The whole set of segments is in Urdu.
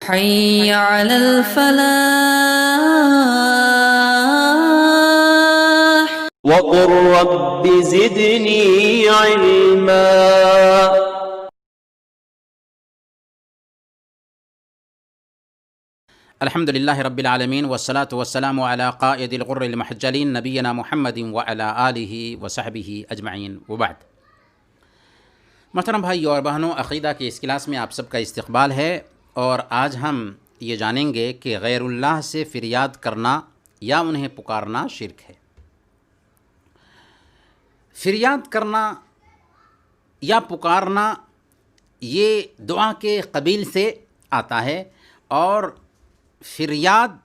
حي على الفلاح. وقل رب زدني علما. الحمد لله رب العالمين والصلاة والسلام على قائد الغر المحجلين نبينا محمد وعلى آله وصحبه اجمعین وبعد. محترم بھائی اور بہنوں، عقیدہ کے اس کلاس میں آپ سب کا استقبال ہے، اور آج ہم یہ جانیں گے کہ غیر اللہ سے فریاد کرنا یا انہیں پکارنا شرک ہے. فریاد کرنا یا پکارنا یہ دعا کے قبیل سے آتا ہے، اور فریاد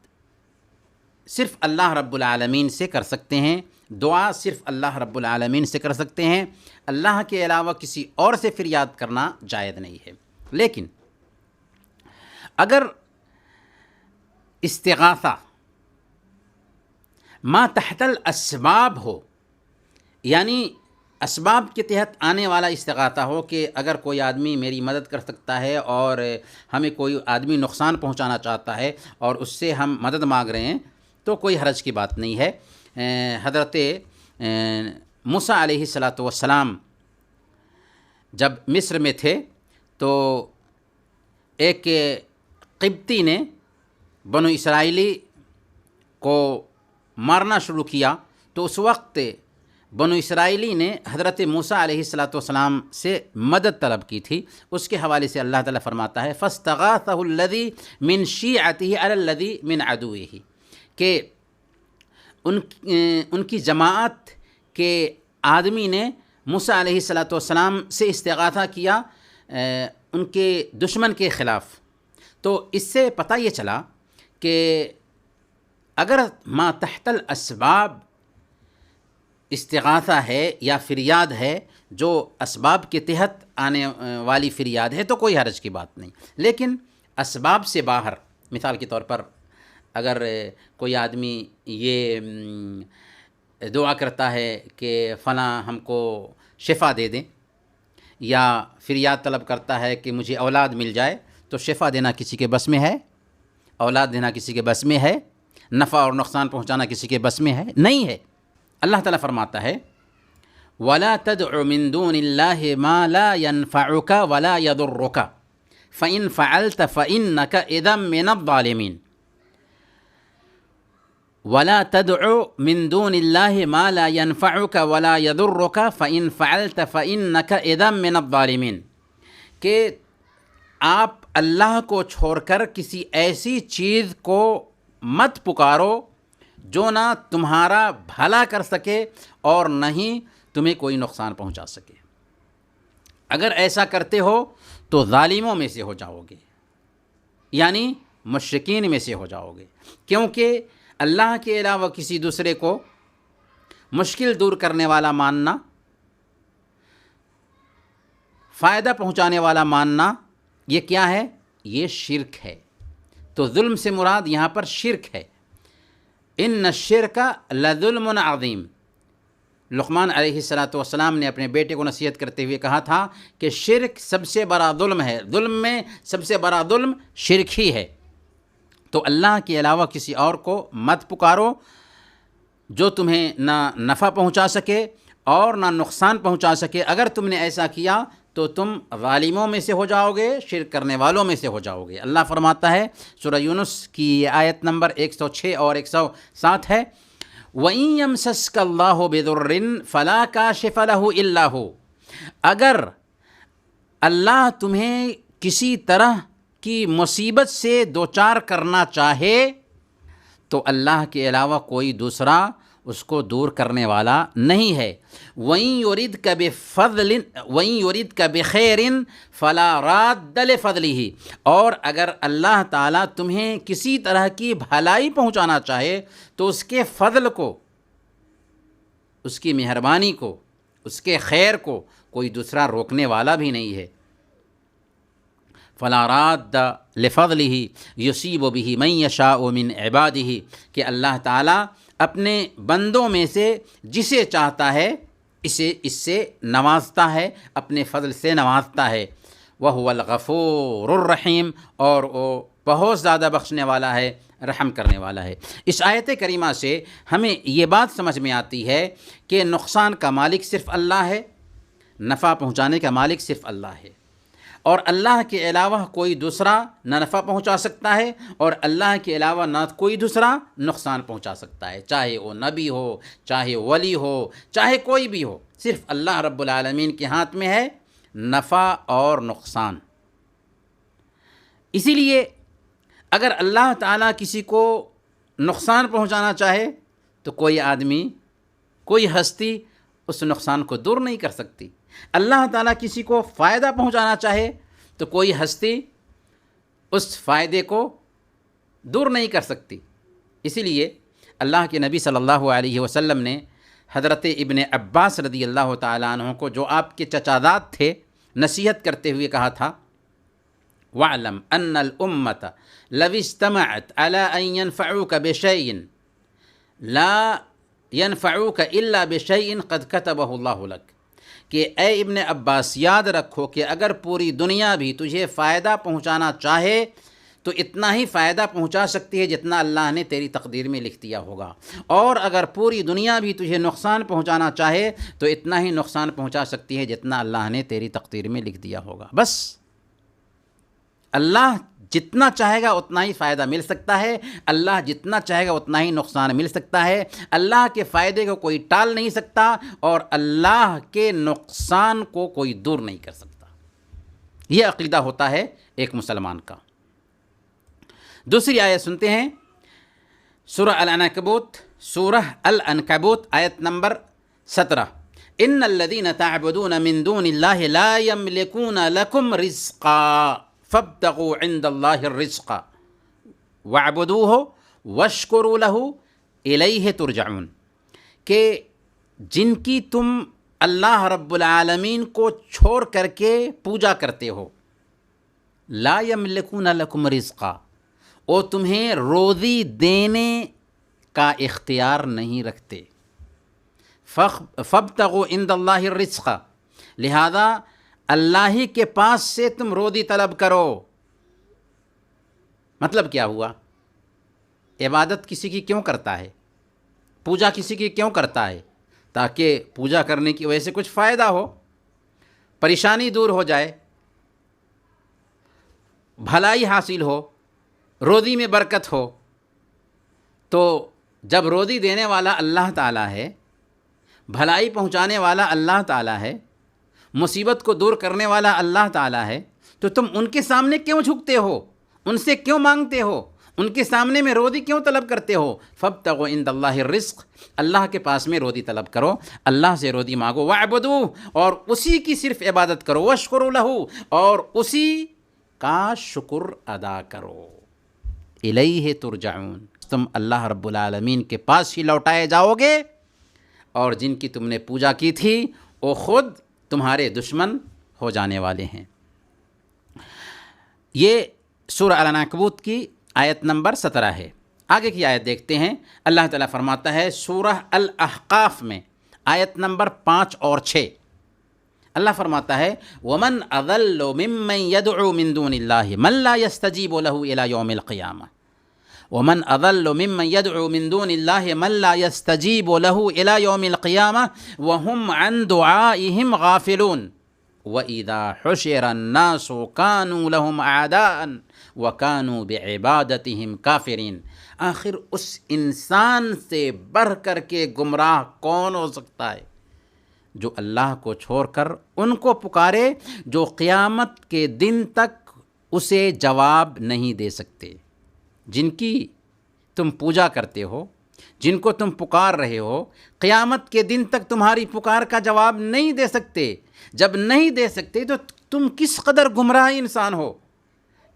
صرف اللہ رب العالمین سے کر سکتے ہیں، دعا صرف اللہ رب العالمین سے کر سکتے ہیں. اللہ کے علاوہ کسی اور سے فریاد کرنا جائز نہیں ہے. لیکن اگر استغاثہ ما تحت الاسباب ہو، یعنی اسباب کے تحت آنے والا استغاثہ ہو کہ اگر کوئی آدمی میری مدد کر سکتا ہے اور ہمیں کوئی آدمی نقصان پہنچانا چاہتا ہے اور اس سے ہم مدد مانگ رہے ہیں، تو کوئی حرج کی بات نہیں ہے. حضرت موسیٰ علیہ السلام جب مصر میں تھے تو ایک قبطی نے بنو اسرائیلی کو مارنا شروع کیا، تو اس وقت بنو اسرائیلی نے حضرت موسیٰ علیہ السلام سے مدد طلب کی تھی. اس کے حوالے سے اللہ تعالیٰ فرماتا ہے فاستغاثہ الذی من شیعتہ علی الذی من عدوہ، کہ ان کی جماعت کے آدمی نے موسیٰ علیہ السلام سے استغاثہ کیا ان کے دشمن کے خلاف. تو اس سے پتہ یہ چلا کہ اگر ما تحت الاسباب استغاثہ ہے یا فریاد ہے، جو اسباب کے تحت آنے والی فریاد ہے، تو کوئی حرج کی بات نہیں. لیکن اسباب سے باہر، مثال کے طور پر اگر کوئی آدمی یہ دعا کرتا ہے کہ فلاں ہم کو شفا دے دیں، یا فریاد طلب کرتا ہے کہ مجھے اولاد مل جائے، تو شفا دینا کسی کے بس میں ہے؟ اولاد دینا کسی کے بس میں ہے؟ نفع اور نقصان پہنچانا کسی کے بس میں ہے؟ نہیں ہے. اللہ تعالیٰ فرماتا ہے وَلَا تَدْعُ مِن دُونِ اللَّهِ مَا لَا يَنفَعُكَ وَلَا يَضُرُّكَ فَإِن فَعَلْتَ فَإِنَّكَ إِذًا مِّنَ الظَّالِمِينَ. وَلَا تَدْعُ مِن دُونِ اللَّهِ مَا لَا يَنفَعُكَ وَلَا يَضُرُّكَ فَإِن فَعَلْتَ فَإِنَّكَ إِذًا مِّنَ الظَّالِمِينَ، کہ آپ اللہ کو چھوڑ کر کسی ایسی چیز کو مت پکارو جو نہ تمہارا بھلا کر سکے اور نہ ہی تمہیں کوئی نقصان پہنچا سکے. اگر ایسا کرتے ہو تو ظالموں میں سے ہو جاؤ گے، یعنی مشرکین میں سے ہو جاؤ گے، کیونکہ اللہ کے علاوہ کسی دوسرے کو مشکل دور کرنے والا ماننا، فائدہ پہنچانے والا ماننا، یہ کیا ہے؟ یہ شرک ہے. تو ظلم سے مراد یہاں پر شرک ہے. ان الشرک لظلم عظیم. لقمان علیہ السلام نے اپنے بیٹے کو نصیحت کرتے ہوئے کہا تھا کہ شرک سب سے بڑا ظلم ہے، ظلم میں سب سے بڑا ظلم شرک ہی ہے. تو اللہ کے علاوہ کسی اور کو مت پکارو جو تمہیں نہ نفع پہنچا سکے اور نہ نقصان پہنچا سکے. اگر تم نے ایسا کیا تو تم ظالموں میں سے ہو جاؤ گے، شرک کرنے والوں میں سے ہو جاؤ گے. اللہ فرماتا ہے سورہ یونس کی یہ آیت نمبر 106 اور 107 ہے وَإِن يَمْسَسْكَ اللَّهُ بِضُرٍّ فَلَا كَاشِفَ لَهُ إِلَّا هُوَ. اگر اللہ تمہیں کسی طرح کی مصیبت سے دوچار کرنا چاہے تو اللہ کے علاوہ کوئی دوسرا اس کو دور کرنے والا نہیں ہے. وَإِن يُرِدْكَ بِخَيْرٍ فَلَا رَادَّ لِفَضْلِهِ. اور اگر اللہ تعالیٰ تمہیں کسی طرح کی بھلائی پہنچانا چاہے تو اس کے فضل کو، اس کی مہربانی کو، اس کے خیر کو کوئی دوسرا روکنے والا بھی نہیں ہے. فَلَا رَادَّ لِفَضْلِهِ يُصِيبُ بِهِ مَن يَشَاءُ مِنْ عِبَادِهِ، کہ اللہ تعالیٰ اپنے بندوں میں سے جسے چاہتا ہے اس سے نوازتا ہے، اپنے فضل سے نوازتا ہے. وَهُوَ الْغَفُورُ الرَّحِيمُ، اور وہ بہت زیادہ بخشنے والا ہے، رحم کرنے والا ہے۔ اس آیت کریمہ سے ہمیں یہ بات سمجھ میں آتی ہے کہ نقصان کا مالک صرف اللہ ہے، نفع پہنچانے کا مالک صرف اللہ ہے، اور اللہ کے علاوہ کوئی دوسرا نہ نفع پہنچا سکتا ہے، اور اللہ کے علاوہ نہ کوئی دوسرا نقصان پہنچا سکتا ہے، چاہے وہ نبی ہو، چاہے ولی ہو، چاہے کوئی بھی ہو، صرف اللہ رب العالمین کے ہاتھ میں ہے نفع اور نقصان۔ اسی لیے اگر اللہ تعالیٰ کسی کو نقصان پہنچانا چاہے تو کوئی آدمی، کوئی ہستی اس نقصان کو دور نہیں کر سکتی۔ اللہ تعالیٰ کسی کو فائدہ پہنچانا چاہے تو کوئی ہستی اس فائدے کو دور نہیں کر سکتی۔ اسی لیے اللہ کے نبی صلی اللہ علیہ وسلم نے حضرت ابن عباس رضی اللہ تعالیٰ عنہ کو، جو آپ کے چچاداد تھے، نصیحت کرتے ہوئے کہا تھا، وَاعْلَمْ أَنَّ الْأُمَّةَ لَوِ اجْتَمَعَتْ عَلَىٰ أَن يَنْفَعُوكَ بِشَيْءٍ لَا يَنْفَعُوكَ إِلَّا بِشَيْءٍ قَدْ كَتَبَهُ اللَّهُ لَكَ، کہ اے ابن عباس یاد رکھو کہ اگر پوری دنیا بھی تجھے فائدہ پہنچانا چاہے تو اتنا ہی فائدہ پہنچا سکتی ہے جتنا اللہ نے تیری تقدیر میں لکھ دیا ہوگا، اور اگر پوری دنیا بھی تجھے نقصان پہنچانا چاہے تو اتنا ہی نقصان پہنچا سکتی ہے جتنا اللہ نے تیری تقدیر میں لکھ دیا ہوگا۔ بس اللہ جتنا چاہے گا اتنا ہی فائدہ مل سکتا ہے، اللہ جتنا چاہے گا اتنا ہی نقصان مل سکتا ہے۔ اللہ کے فائدے کو کوئی ٹال نہیں سکتا، اور اللہ کے نقصان کو کوئی دور نہیں کر سکتا۔ یہ عقیدہ ہوتا ہے ایک مسلمان کا۔ دوسری آیت سنتے ہیں، سورہ العنکبوت آیت نمبر 17، ان الذین تعبدون من دون اللہ لا یملکون لکم رزقا فابتغوا عند اللہ الرزق واعبدوہ واشکروا لہ الیہ ترجعون، کہ جن کی تم اللہ رب العالمین کو چھوڑ کر کے پوجا کرتے ہو، لا یملکون لکم رزقا، وہ تمہیں روزی دینے کا اختیار نہیں رکھتے، فابتغوا عند اللہ الرزق، لہذا اللہ ہی کے پاس سے تم روزی طلب کرو۔ مطلب کیا ہوا؟ عبادت کسی کی کیوں کرتا ہے؟ پوجا کسی کی کیوں کرتا ہے؟ تاکہ پوجا کرنے کی وجہ سے کچھ فائدہ ہو، پریشانی دور ہو جائے، بھلائی حاصل ہو، روزی میں برکت ہو۔ تو جب روزی دینے والا اللہ تعالیٰ ہے، بھلائی پہنچانے والا اللہ تعالیٰ ہے، مصیبت کو دور کرنے والا اللہ تعالیٰ ہے، تو تم ان کے سامنے کیوں جھکتے ہو؟ ان سے کیوں مانگتے ہو؟ ان کے سامنے میں روزی کیوں طلب کرتے ہو؟ فابتغوا عند اللہ الرزق، اللہ کے پاس میں روزی طلب کرو، اللہ سے روزی مانگو، واعبدوہ، اور اسی کی صرف عبادت کرو، واشکروا لہ، اور اسی کا شکر ادا کرو، الیہ ترجعون، تم اللہ رب العالمین کے پاس ہی لوٹائے جاؤ گے، اور جن کی تم نے پوجا کی تھی وہ خود تمہارے دشمن ہو جانے والے ہیں۔ یہ سورہ العنکبوت کی آیت نمبر 17 ہے۔ آگے کی آیت دیکھتے ہیں، اللہ تعالیٰ فرماتا ہے سورہ الاحقاف میں آیت نمبر 5 اور 6، اللہ فرماتا ہے وَمَنْ أَضَلُّ مِمَّنْ يَدْعُو مِن دُونِ اللَّهِ مَنْ لَا يَسْتَجِيبُ لَهُ إِلَى يَوْمِ الْقِيَامَةِ وَمَنْ أَضَلُّ مِمَّنْ يَدْعُو مِن دُونِ اللَّهِ مَنْ لَا يَسْتَجِيبُ لَهُ إِلَى يَوْمِ الْقِيَامَةِ وَهُمْ عَنْ دُعَائِهِمْ غَافِلُونَ وَإِذَا حُشِرَ النَّاسُ كَانُوا لَهُمْ أَعْدَاءً وَكَانُوا بِعِبَادَتِهِمْ كَافِرِينَ۔ آخر اس انسان سے بڑھ کر کے گمراہ کون ہو سکتا ہے جو اللہ کو چھوڑ کر ان کو پکارے جو قیامت کے دن تک اسے جواب نہیں دے سکتے۔ جن کی تم پوجا کرتے ہو، جن کو تم پکار رہے ہو، قیامت کے دن تک تمہاری پکار کا جواب نہیں دے سکتے۔ جب نہیں دے سکتے تو تم کس قدر گمراہ انسان ہو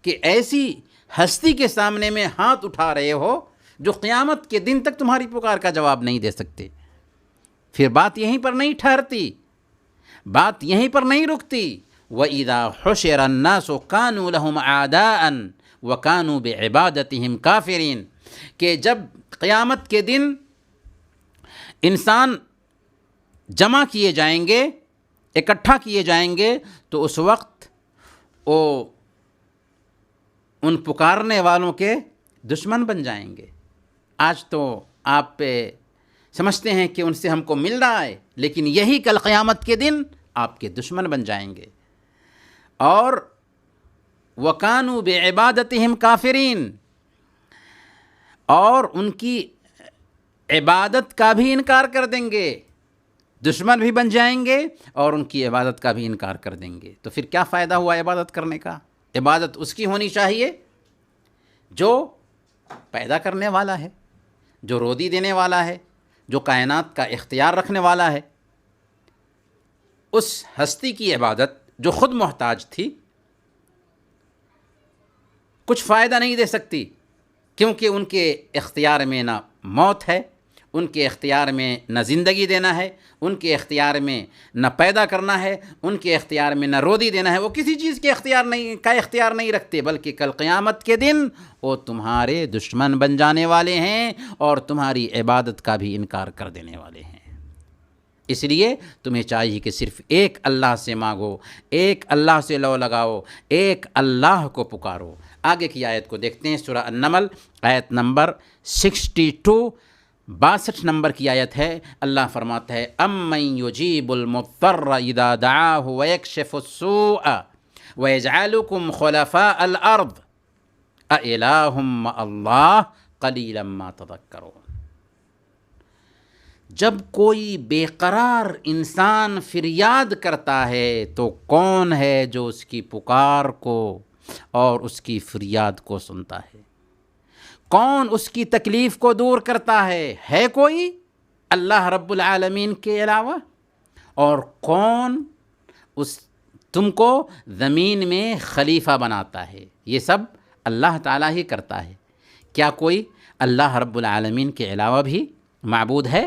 کہ ایسی ہستی کے سامنے میں ہاتھ اٹھا رہے ہو جو قیامت کے دن تک تمہاری پکار کا جواب نہیں دے سکتے۔ پھر بات یہیں پر نہیں ٹھہرتی، بات یہیں پر نہیں رکتی، وَإِذَا حُشِرَ النَّاسُ كَانُوا لَهُمْ أَعْدَاءً وَكَانُوا بِعِبَادَتِهِمْ كَافِرِينَ، کہ جب قیامت کے دن انسان جمع کیے جائیں گے، اکٹھا کیے جائیں گے، تو اس وقت وہ ان پکارنے والوں کے دشمن بن جائیں گے۔ آج تو آپ پہ سمجھتے ہیں کہ ان سے ہم کو مل رہا ہے، لیکن یہی کل قیامت کے دن آپ کے دشمن بن جائیں گے۔ اور وَكَانُوا بِعِبَادَتِهِمْ كَافِرِينَ، اور ان کی عبادت کا بھی انکار کر دیں گے، دشمن بھی بن جائیں گے اور ان کی عبادت کا بھی انکار کر دیں گے۔ تو پھر کیا فائدہ ہوا عبادت کرنے کا؟ عبادت اس کی ہونی چاہیے جو پیدا کرنے والا ہے، جو روزی دینے والا ہے، جو کائنات کا اختیار رکھنے والا ہے۔ اس ہستی کی عبادت جو خود محتاج تھی کچھ فائدہ نہیں دے سکتی، کیونکہ ان کے اختیار میں نہ موت ہے، ان کے اختیار میں نہ زندگی دینا ہے، ان کے اختیار میں نہ پیدا کرنا ہے، ان کے اختیار میں نہ روزی دینا ہے۔ وہ کسی چیز کے اختیار نہیں رکھتے، بلکہ کل قیامت کے دن وہ تمہارے دشمن بن جانے والے ہیں اور تمہاری عبادت کا بھی انکار کر دینے والے ہیں۔ اس لیے تمہیں چاہیے کہ صرف ایک اللہ سے مانگو، ایک اللہ سے لو لگاؤ، ایک اللہ کو پکارو۔ آگے کی آیت کو دیکھتے ہیں، سورہ النمل آیت نمبر 62، 62 نمبر کی آیت ہے۔ اللہ فرماتا ہے اَمَّن يُجِيبُ الْمُضْطَرَّ إِذَا دَعَاهُ وَيَكْشِفُ السُّوءَ وَيَجْعَلُكُمْ خُلَفَاءَ الْأَرْضِ أَإِلَٰهٌ مَّعَ اللَّهِ قَلِيلًا مَّا تَذَكَّرُونَ۔ جب کوئی بے قرار انسان فریاد کرتا ہے تو کون ہے جو اس کی پکار کو اور اس کی فریاد کو سنتا ہے؟ کون اس کی تکلیف کو دور کرتا ہے کوئی اللہ رب العالمین کے علاوہ؟ اور کون تم کو زمین میں خلیفہ بناتا ہے؟ یہ سب اللہ تعالیٰ ہی کرتا ہے۔ کیا کوئی اللہ رب العالمین کے علاوہ بھی معبود ہے؟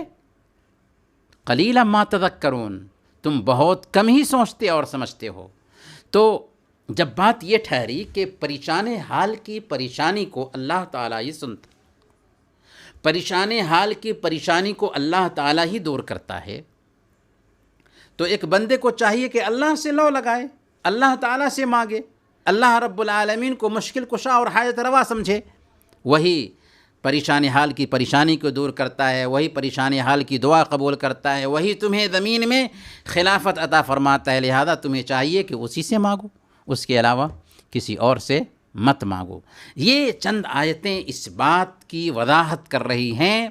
قلیلا ما تذکرون، تم بہت کم ہی سوچتے اور سمجھتے ہو۔ تو جب بات یہ ٹھہری کہ پریشان حال کی پریشانی کو اللہ تعالیٰ ہی سنتا، پریشان حال کی پریشانی کو اللہ تعالیٰ ہی دور کرتا ہے، تو ایک بندے کو چاہیے کہ اللہ سے لو لگائے، اللہ تعالیٰ سے مانگے، اللہ رب العالمین کو مشکل کشا اور حاجت روا سمجھے۔ وہی پریشان حال کی پریشانی کو دور کرتا ہے، وہی پریشان حال کی دعا قبول کرتا ہے، وہی تمہیں زمین میں خلافت عطا فرماتا ہے۔ لہذا تمہیں چاہیے کہ اسی سے مانگو، اس کے علاوہ کسی اور سے مت مانگو۔ یہ چند آیتیں اس بات کی وضاحت کر رہی ہیں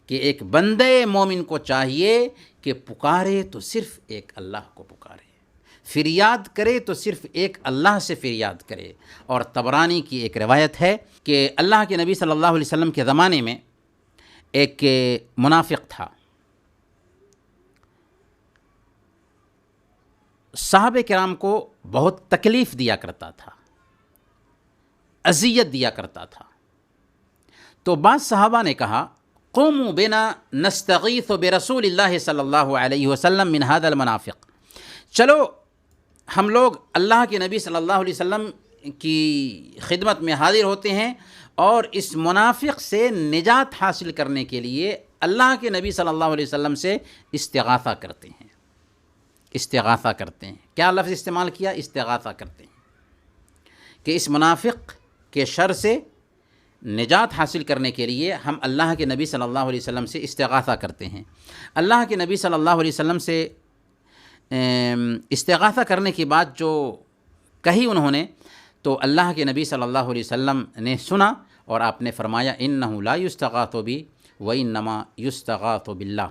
کہ ایک بندے مومن کو چاہیے کہ پکارے تو صرف ایک اللہ کو پکارے، فریاد کرے تو صرف ایک اللہ سے فریاد کرے۔ اور طبرانی کی ایک روایت ہے کہ اللہ کے نبی صلی اللہ علیہ وسلم کے زمانے میں ایک منافق تھا، صحابہ کرام کو بہت تکلیف دیا کرتا تھا، اذیت دیا کرتا تھا۔ تو بعض صحابہ نے کہا قوموا بنا نستغیث برسول اللہ صلی اللہ علیہ وسلم من هذا المنافق، چلو ہم لوگ اللہ کے نبی صلی اللہ علیہ وسلم کی خدمت میں حاضر ہوتے ہیں اور اس منافق سے نجات حاصل کرنے کے لیے اللہ کے نبی صلی اللہ علیہ وسلم سے استغاثہ کرتے ہیں۔ استغاثہ کرتے ہیں، کیا لفظ استعمال کیا؟ استغاثہ کرتے ہیں کہ اس منافق کے شر سے نجات حاصل کرنے کے لیے ہم اللہ کے نبی صلی اللہ علیہ وسلم سے استغاثہ کرتے ہیں۔ اللہ کے نبی صلی اللہ علیہ وسلم سے استغاثہ کرنے کی بات جو کہی انہوں نے، تو اللہ کے نبی صلی اللہ علیہ وسلم نے سنا اور آپ نے فرمایا انہ لا یستغاث بی وانما یستغاث باللہ،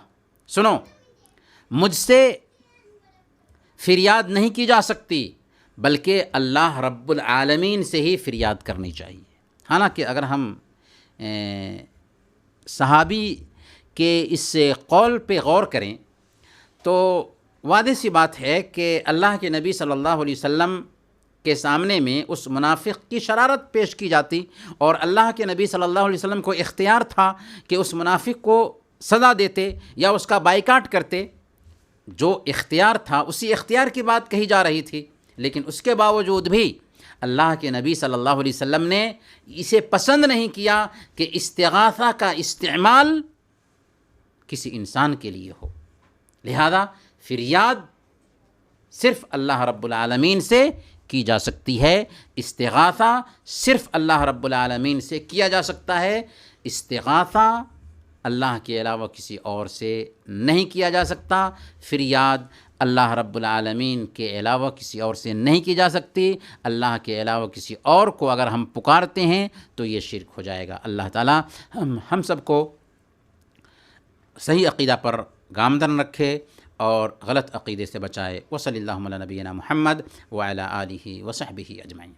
سنو مجھ سے فریاد نہیں کی جا سکتی بلکہ اللہ رب العالمین سے ہی فریاد کرنی چاہیے۔ حالانکہ اگر ہم صحابی کے اس قول پہ غور کریں تو واضح سی بات ہے کہ اللہ کے نبی صلی اللہ علیہ وسلم کے سامنے میں اس منافق کی شرارت پیش کی جاتی اور اللہ کے نبی صلی اللہ علیہ وسلم کو اختیار تھا کہ اس منافق کو سزا دیتے یا اس کا بائیکاٹ کرتے۔ جو اختیار تھا اسی اختیار کی بات کہی جا رہی تھی، لیکن اس کے باوجود بھی اللہ کے نبی صلی اللہ علیہ وسلم نے اسے پسند نہیں کیا کہ استغاثہ کا استعمال کسی انسان کے لیے ہو۔ لہذا فریاد صرف اللہ رب العالمین سے کی جا سکتی ہے۔ استغاثہ صرف اللہ رب العالمین سے کیا جا سکتا ہے، استغاثہ اللہ کے علاوہ کسی اور سے نہیں کیا جا سکتا، فریاد اللہ رب العالمین کے علاوہ کسی اور سے نہیں کی جا سکتی۔ اللہ کے علاوہ کسی اور کو اگر ہم پکارتے ہیں تو یہ شرک ہو جائے گا۔ اللہ تعالیٰ ہم سب کو صحیح عقیدہ پر گامزن رکھے اور غلط عقیدے سے بچائے۔ وصلی اللہ علی نبینا محمد وعلی آلہ وصحبہ اجمعین۔